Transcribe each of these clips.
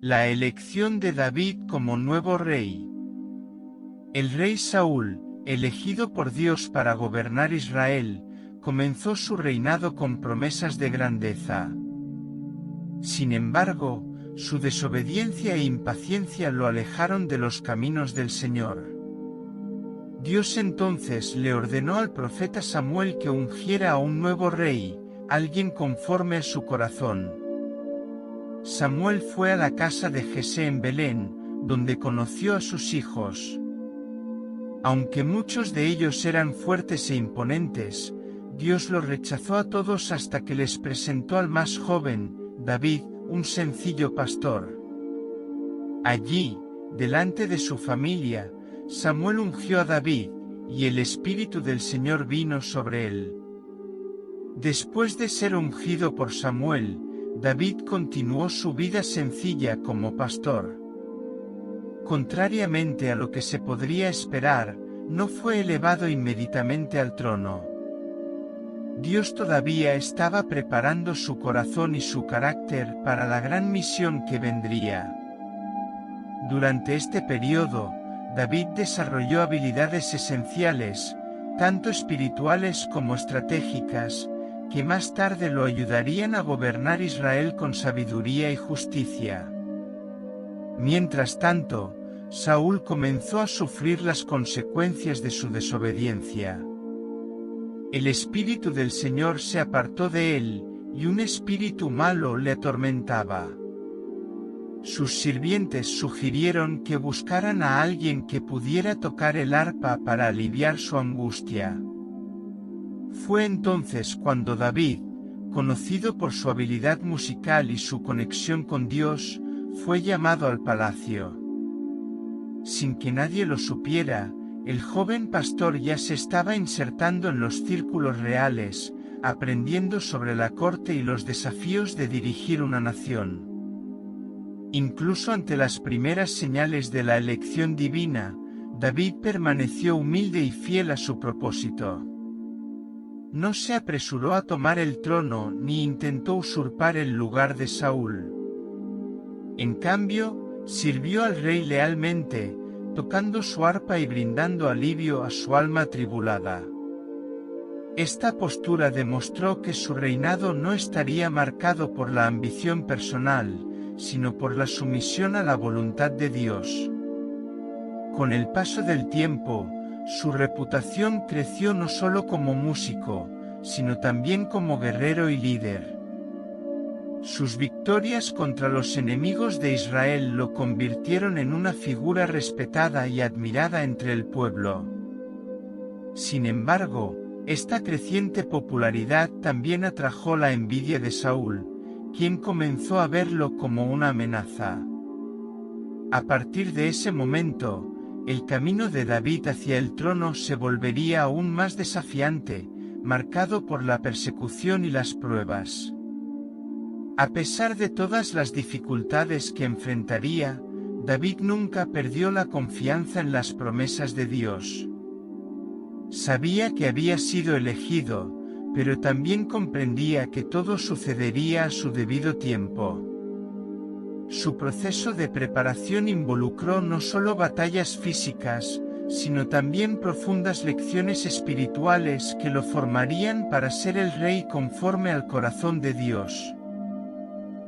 La elección de David como nuevo rey. El rey Saúl, elegido por Dios para gobernar Israel, comenzó su reinado con promesas de grandeza. Sin embargo, su desobediencia e impaciencia lo alejaron de los caminos del Señor. Dios entonces le ordenó al profeta Samuel que ungiera a un nuevo rey, alguien conforme a su corazón. Samuel fue a la casa de Jesé en Belén, donde conoció a sus hijos. Aunque muchos de ellos eran fuertes e imponentes, Dios los rechazó a todos hasta que les presentó al más joven, David, un sencillo pastor. Allí, delante de su familia, Samuel ungió a David, y el Espíritu del Señor vino sobre él. Después de ser ungido por Samuel, David continuó su vida sencilla como pastor. Contrariamente a lo que se podría esperar, no fue elevado inmediatamente al trono. Dios todavía estaba preparando su corazón y su carácter para la gran misión que vendría. Durante este periodo, David desarrolló habilidades esenciales, tanto espirituales como estratégicas, que más tarde lo ayudarían a gobernar Israel con sabiduría y justicia. Mientras tanto, Saúl comenzó a sufrir las consecuencias de su desobediencia. El Espíritu del Señor se apartó de él, y un espíritu malo le atormentaba. Sus sirvientes sugirieron que buscaran a alguien que pudiera tocar el arpa para aliviar su angustia. Fue entonces cuando David, conocido por su habilidad musical y su conexión con Dios, fue llamado al palacio. Sin que nadie lo supiera, el joven pastor ya se estaba insertando en los círculos reales, aprendiendo sobre la corte y los desafíos de dirigir una nación. Incluso ante las primeras señales de la elección divina, David permaneció humilde y fiel a su propósito. No se apresuró a tomar el trono ni intentó usurpar el lugar de Saúl. En cambio, sirvió al rey lealmente, tocando su arpa y brindando alivio a su alma atribulada. Esta postura demostró que su reinado no estaría marcado por la ambición personal, sino por la sumisión a la voluntad de Dios. Con el paso del tiempo, su reputación creció no solo como músico, sino también como guerrero y líder. Sus victorias contra los enemigos de Israel lo convirtieron en una figura respetada y admirada entre el pueblo. Sin embargo, esta creciente popularidad también atrajo la envidia de Saúl, quien comenzó a verlo como una amenaza. A partir de ese momento, el camino de David hacia el trono se volvería aún más desafiante, marcado por la persecución y las pruebas. A pesar de todas las dificultades que enfrentaría, David nunca perdió la confianza en las promesas de Dios. Sabía que había sido elegido, pero también comprendía que todo sucedería a su debido tiempo. Su proceso de preparación involucró no solo batallas físicas, sino también profundas lecciones espirituales que lo formarían para ser el rey conforme al corazón de Dios.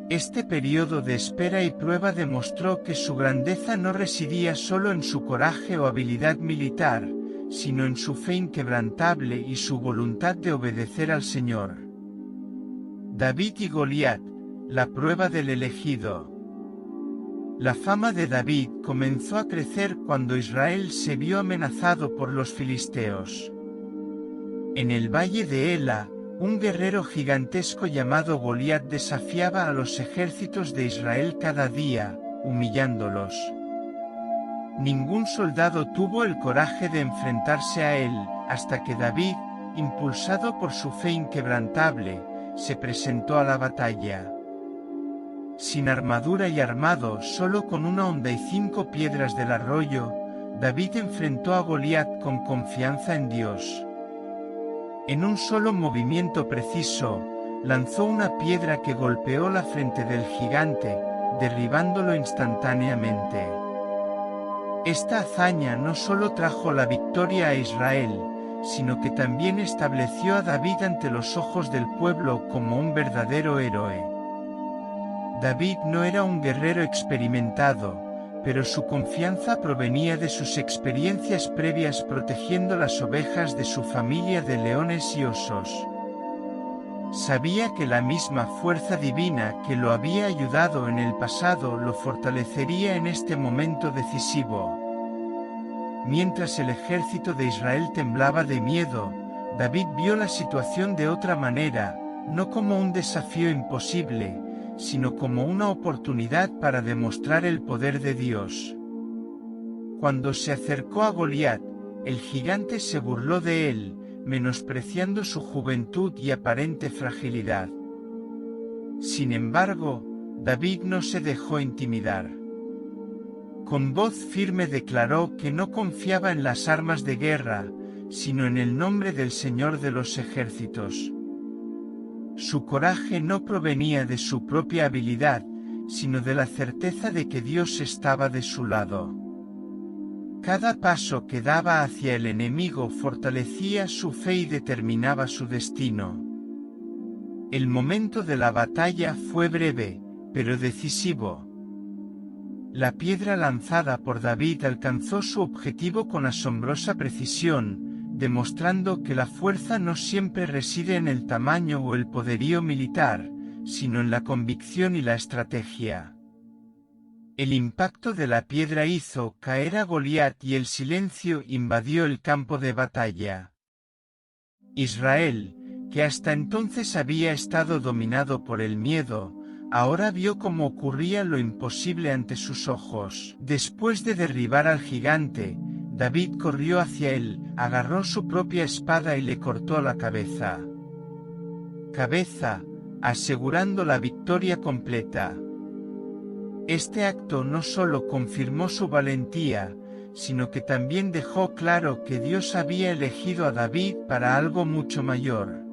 Este periodo de espera y prueba demostró que su grandeza no residía solo en su coraje o habilidad militar, sino en su fe inquebrantable y su voluntad de obedecer al Señor. David y Goliat, la prueba del elegido. La fama de David comenzó a crecer cuando Israel se vio amenazado por los filisteos. En el valle de Ela, un guerrero gigantesco llamado Goliat desafiaba a los ejércitos de Israel cada día, humillándolos. Ningún soldado tuvo el coraje de enfrentarse a él, hasta que David, impulsado por su fe inquebrantable, se presentó a la batalla. Sin armadura y armado solo con una honda y 5 piedras del arroyo, David enfrentó a Goliat con confianza en Dios. En un solo movimiento preciso, lanzó una piedra que golpeó la frente del gigante, derribándolo instantáneamente. Esta hazaña no solo trajo la victoria a Israel, sino que también estableció a David ante los ojos del pueblo como un verdadero héroe. David no era un guerrero experimentado, pero su confianza provenía de sus experiencias previas protegiendo las ovejas de su familia de leones y osos. Sabía que la misma fuerza divina que lo había ayudado en el pasado lo fortalecería en este momento decisivo. Mientras el ejército de Israel temblaba de miedo, David vio la situación de otra manera, no como un desafío imposible, sino como una oportunidad para demostrar el poder de Dios. Cuando se acercó a Goliat, el gigante se burló de él, menospreciando su juventud y aparente fragilidad. Sin embargo, David no se dejó intimidar. Con voz firme declaró que no confiaba en las armas de guerra, sino en el nombre del Señor de los ejércitos. Su coraje no provenía de su propia habilidad, sino de la certeza de que Dios estaba de su lado. Cada paso que daba hacia el enemigo fortalecía su fe y determinaba su destino. El momento de la batalla fue breve, pero decisivo. La piedra lanzada por David alcanzó su objetivo con asombrosa precisión, demostrando que la fuerza no siempre reside en el tamaño o el poderío militar, sino en la convicción y la estrategia. El impacto de la piedra hizo caer a Goliat y el silencio invadió el campo de batalla. Israel, que hasta entonces había estado dominado por el miedo, ahora vio cómo ocurría lo imposible ante sus ojos. Después de derribar al gigante, David corrió hacia él, agarró su propia espada y le cortó la cabeza, asegurando la victoria completa. Este acto no solo confirmó su valentía, sino que también dejó claro que Dios había elegido a David para algo mucho mayor.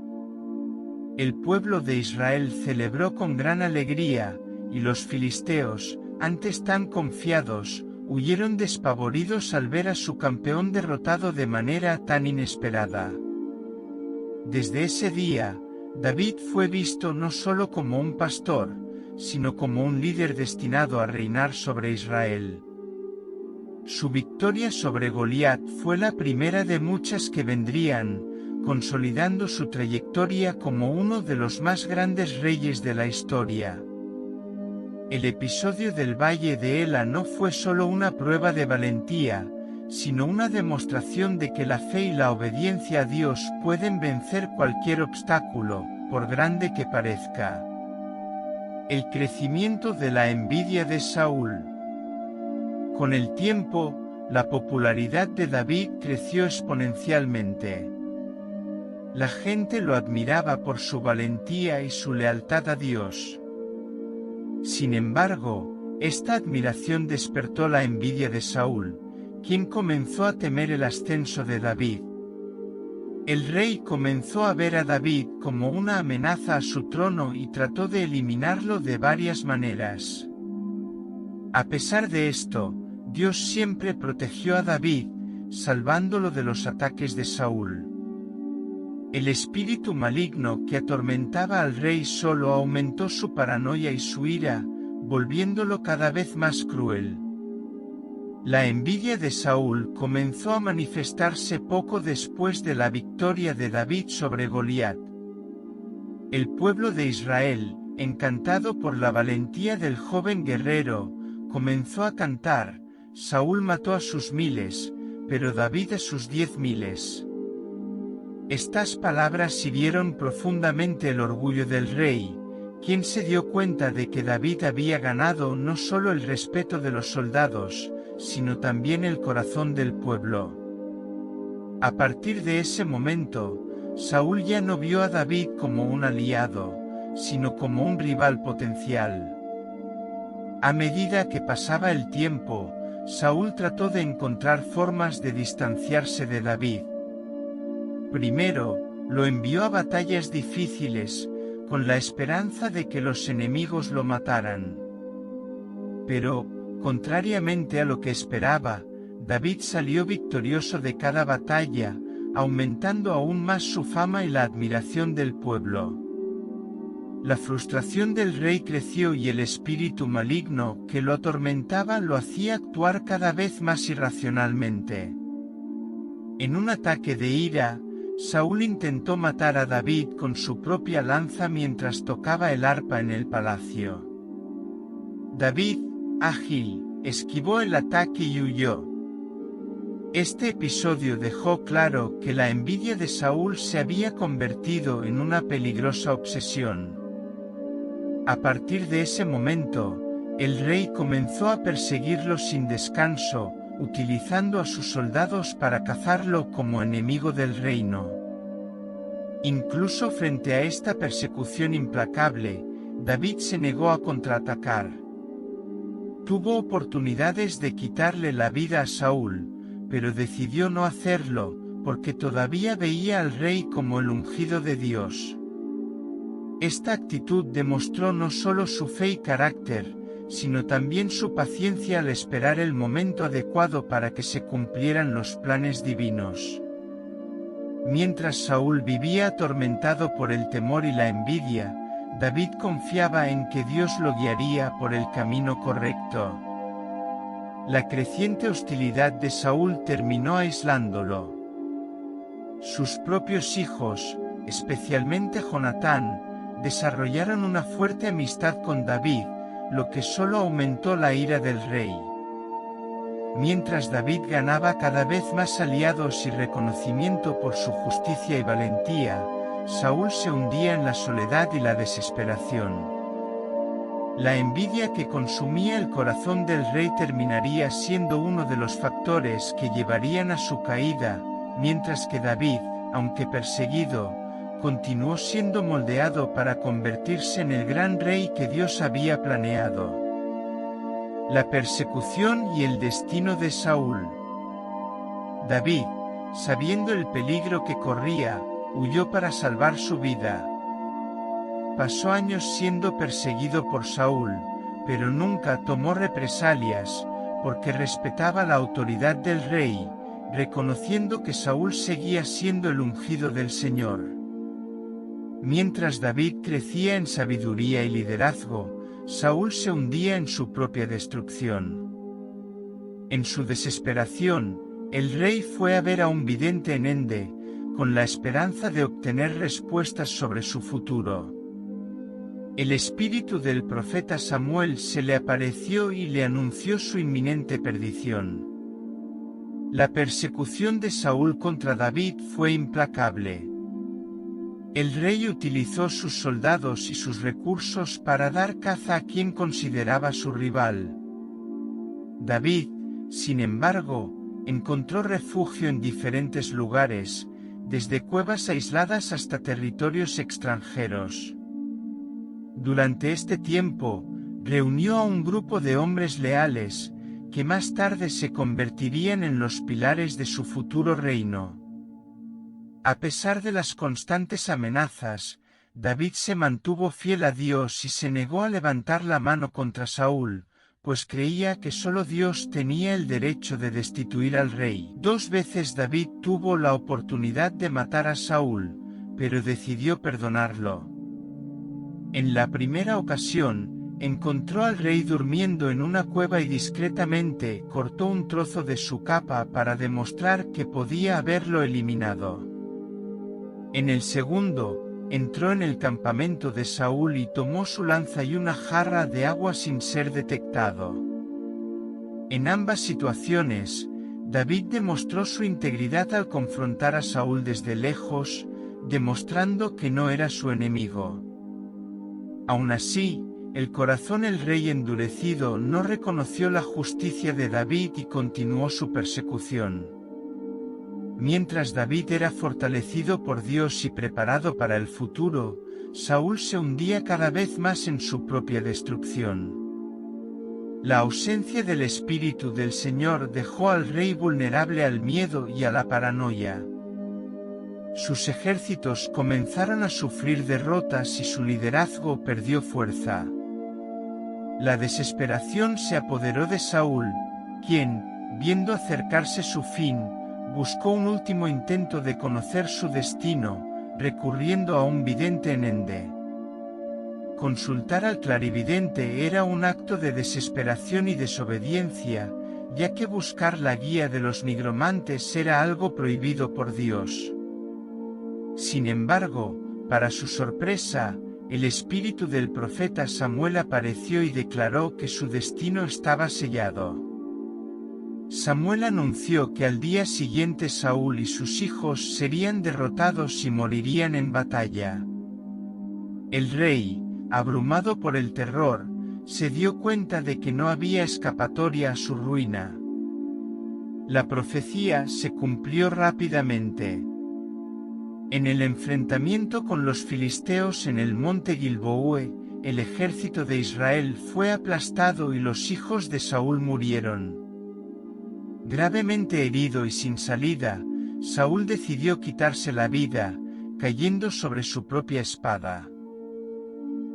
El pueblo de Israel celebró con gran alegría, y los filisteos, antes tan confiados, huyeron despavoridos al ver a su campeón derrotado de manera tan inesperada. Desde ese día, David fue visto no solo como un pastor, sino como un líder destinado a reinar sobre Israel. Su victoria sobre Goliat fue la primera de muchas que vendrían, consolidando su trayectoria como uno de los más grandes reyes de la historia. El episodio del Valle de Ela no fue solo una prueba de valentía, sino una demostración de que la fe y la obediencia a Dios pueden vencer cualquier obstáculo, por grande que parezca. El crecimiento de la envidia de Saúl. Con el tiempo, la popularidad de David creció exponencialmente. La gente lo admiraba por su valentía y su lealtad a Dios. Sin embargo, esta admiración despertó la envidia de Saúl, quien comenzó a temer el ascenso de David. El rey comenzó a ver a David como una amenaza a su trono y trató de eliminarlo de varias maneras. A pesar de esto, Dios siempre protegió a David, salvándolo de los ataques de Saúl. El espíritu maligno que atormentaba al rey solo aumentó su paranoia y su ira, volviéndolo cada vez más cruel. La envidia de Saúl comenzó a manifestarse poco después de la victoria de David sobre Goliat. El pueblo de Israel, encantado por la valentía del joven guerrero, comenzó a cantar: Saúl mató a sus miles, pero David a sus 10.000. Estas palabras hirieron profundamente el orgullo del rey, quien se dio cuenta de que David había ganado no solo el respeto de los soldados, sino también el corazón del pueblo. A partir de ese momento, Saúl ya no vio a David como un aliado, sino como un rival potencial. A medida que pasaba el tiempo, Saúl trató de encontrar formas de distanciarse de David. Primero, lo envió a batallas difíciles, con la esperanza de que los enemigos lo mataran. Pero, contrariamente a lo que esperaba, David salió victorioso de cada batalla, aumentando aún más su fama y la admiración del pueblo. La frustración del rey creció y el espíritu maligno que lo atormentaba lo hacía actuar cada vez más irracionalmente. En un ataque de ira, Saúl intentó matar a David con su propia lanza mientras tocaba el arpa en el palacio. David, ágil, esquivó el ataque y huyó. Este episodio dejó claro que la envidia de Saúl se había convertido en una peligrosa obsesión. A partir de ese momento, el rey comenzó a perseguirlo sin descanso, utilizando a sus soldados para cazarlo como enemigo del reino. Incluso frente a esta persecución implacable, David se negó a contraatacar. Tuvo oportunidades de quitarle la vida a Saúl, pero decidió no hacerlo, porque todavía veía al rey como el ungido de Dios. Esta actitud demostró no solo su fe y carácter, sino también su paciencia al esperar el momento adecuado para que se cumplieran los planes divinos. Mientras Saúl vivía atormentado por el temor y la envidia, David confiaba en que Dios lo guiaría por el camino correcto. La creciente hostilidad de Saúl terminó aislándolo. Sus propios hijos, especialmente Jonatán, desarrollaron una fuerte amistad con David, lo que solo aumentó la ira del rey. Mientras David ganaba cada vez más aliados y reconocimiento por su justicia y valentía, Saúl se hundía en la soledad y la desesperación. La envidia que consumía el corazón del rey terminaría siendo uno de los factores que llevarían a su caída, mientras que David, aunque perseguido, continuó siendo moldeado para convertirse en el gran rey que Dios había planeado. La persecución y el destino de Saúl. David, sabiendo el peligro que corría, huyó para salvar su vida. Pasó años siendo perseguido por Saúl, pero nunca tomó represalias, porque respetaba la autoridad del rey, reconociendo que Saúl seguía siendo el ungido del Señor. Mientras David crecía en sabiduría y liderazgo, Saúl se hundía en su propia destrucción. En su desesperación, el rey fue a ver a un vidente en Ende, con la esperanza de obtener respuestas sobre su futuro. El espíritu del profeta Samuel se le apareció y le anunció su inminente perdición. La persecución de Saúl contra David fue implacable. El rey utilizó sus soldados y sus recursos para dar caza a quien consideraba su rival. David, sin embargo, encontró refugio en diferentes lugares, desde cuevas aisladas hasta territorios extranjeros. Durante este tiempo, reunió a un grupo de hombres leales, que más tarde se convertirían en los pilares de su futuro reino. A pesar de las constantes amenazas, David se mantuvo fiel a Dios y se negó a levantar la mano contra Saúl, pues creía que solo Dios tenía el derecho de destituir al rey. 2 veces David tuvo la oportunidad de matar a Saúl, pero decidió perdonarlo. En la primera ocasión, encontró al rey durmiendo en una cueva y discretamente cortó un trozo de su capa para demostrar que podía haberlo eliminado. En el segundo, entró en el campamento de Saúl y tomó su lanza y una jarra de agua sin ser detectado. En ambas situaciones, David demostró su integridad al confrontar a Saúl desde lejos, demostrando que no era su enemigo. Aun así, el corazón del rey endurecido no reconoció la justicia de David y continuó su persecución. Mientras David era fortalecido por Dios y preparado para el futuro, Saúl se hundía cada vez más en su propia destrucción. La ausencia del Espíritu del Señor dejó al rey vulnerable al miedo y a la paranoia. Sus ejércitos comenzaron a sufrir derrotas y su liderazgo perdió fuerza. La desesperación se apoderó de Saúl, quien, viendo acercarse su fin, buscó un último intento de conocer su destino, recurriendo a un vidente en Ende. Consultar al clarividente era un acto de desesperación y desobediencia, ya que buscar la guía de los nigromantes era algo prohibido por Dios. Sin embargo, para su sorpresa, el espíritu del profeta Samuel apareció y declaró que su destino estaba sellado. Samuel anunció que al día siguiente Saúl y sus hijos serían derrotados y morirían en batalla. El rey, abrumado por el terror, se dio cuenta de que no había escapatoria a su ruina. La profecía se cumplió rápidamente. En el enfrentamiento con los filisteos en el monte Gilboe, el ejército de Israel fue aplastado y los hijos de Saúl murieron. Gravemente herido y sin salida, Saúl decidió quitarse la vida, cayendo sobre su propia espada.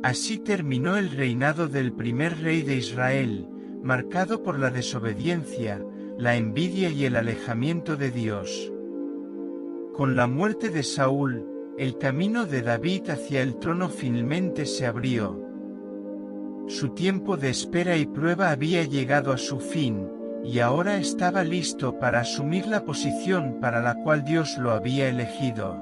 Así terminó el reinado del primer rey de Israel, marcado por la desobediencia, la envidia y el alejamiento de Dios. Con la muerte de Saúl, el camino de David hacia el trono finalmente se abrió. Su tiempo de espera y prueba había llegado a su fin, y ahora estaba listo para asumir la posición para la cual Dios lo había elegido.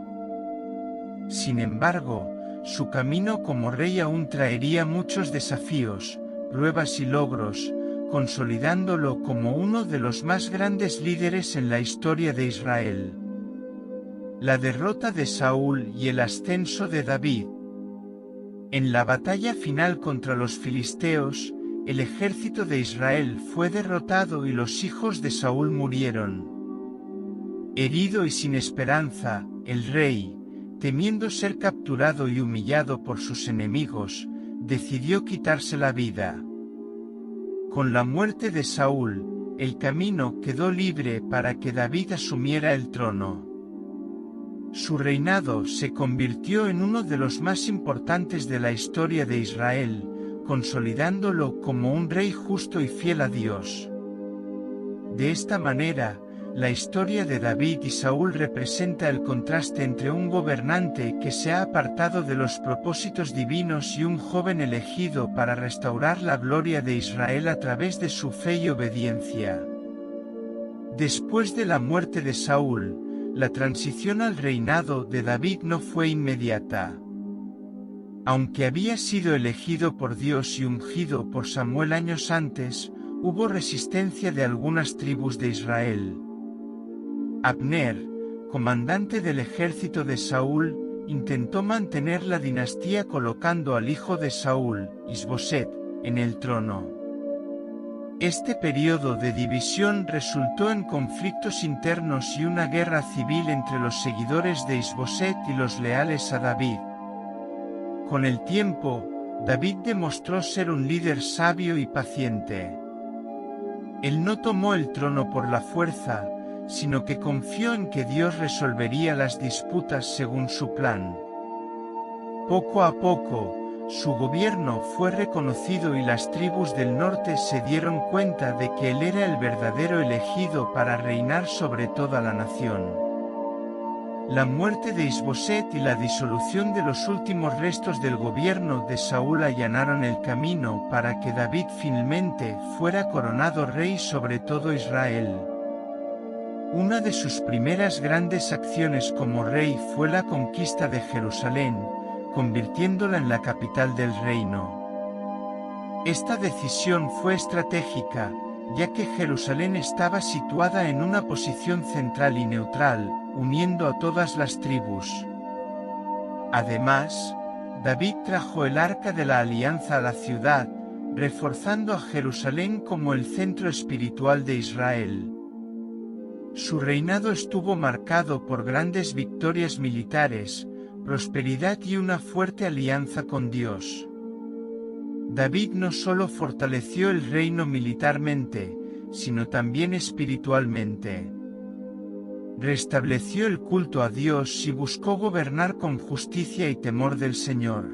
Sin embargo, su camino como rey aún traería muchos desafíos, pruebas y logros, consolidándolo como uno de los más grandes líderes en la historia de Israel. La derrota de Saúl y el ascenso de David. En la batalla final contra los filisteos, el ejército de Israel fue derrotado y los hijos de Saúl murieron. Herido y sin esperanza, el rey, temiendo ser capturado y humillado por sus enemigos, decidió quitarse la vida. Con la muerte de Saúl, el camino quedó libre para que David asumiera el trono. Su reinado se convirtió en uno de los más importantes de la historia de Israel, consolidándolo como un rey justo y fiel a Dios. De esta manera, la historia de David y Saúl representa el contraste entre un gobernante que se ha apartado de los propósitos divinos y un joven elegido para restaurar la gloria de Israel a través de su fe y obediencia. Después de la muerte de Saúl, la transición al reinado de David no fue inmediata. Aunque había sido elegido por Dios y ungido por Samuel años antes, hubo resistencia de algunas tribus de Israel. Abner, comandante del ejército de Saúl, intentó mantener la dinastía colocando al hijo de Saúl, Isboset, en el trono. Este periodo de división resultó en conflictos internos y una guerra civil entre los seguidores de Isboset y los leales a David. Con el tiempo, David demostró ser un líder sabio y paciente. Él no tomó el trono por la fuerza, sino que confió en que Dios resolvería las disputas según su plan. Poco a poco, su gobierno fue reconocido y las tribus del norte se dieron cuenta de que él era el verdadero elegido para reinar sobre toda la nación. La muerte de Isboset y la disolución de los últimos restos del gobierno de Saúl allanaron el camino para que David finalmente fuera coronado rey sobre todo Israel. Una de sus primeras grandes acciones como rey fue la conquista de Jerusalén, convirtiéndola en la capital del reino. Esta decisión fue estratégica, ya que Jerusalén estaba situada en una posición central y neutral, uniendo a todas las tribus. Además, David trajo el Arca de la Alianza a la ciudad, reforzando a Jerusalén como el centro espiritual de Israel. Su reinado estuvo marcado por grandes victorias militares, prosperidad y una fuerte alianza con Dios. David no solo fortaleció el reino militarmente, sino también espiritualmente. Restableció el culto a Dios y buscó gobernar con justicia y temor del Señor.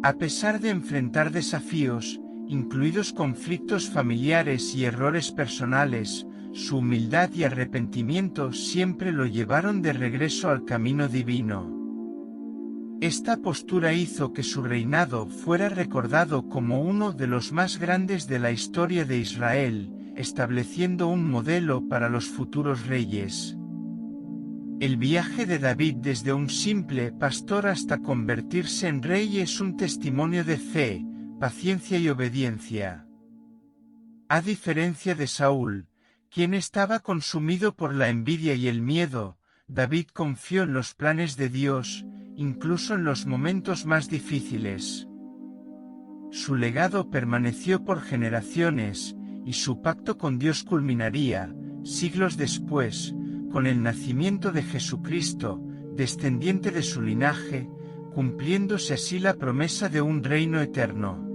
A pesar de enfrentar desafíos, incluidos conflictos familiares y errores personales, su humildad y arrepentimiento siempre lo llevaron de regreso al camino divino. Esta postura hizo que su reinado fuera recordado como uno de los más grandes de la historia de Israel, estableciendo un modelo para los futuros reyes. El viaje de David desde un simple pastor hasta convertirse en rey es un testimonio de fe, paciencia y obediencia. A diferencia de Saúl, quien estaba consumido por la envidia y el miedo, David confió en los planes de Dios, incluso en los momentos más difíciles. Su legado permaneció por generaciones, y su pacto con Dios culminaría, siglos después, con el nacimiento de Jesucristo, descendiente de su linaje, cumpliéndose así la promesa de un reino eterno.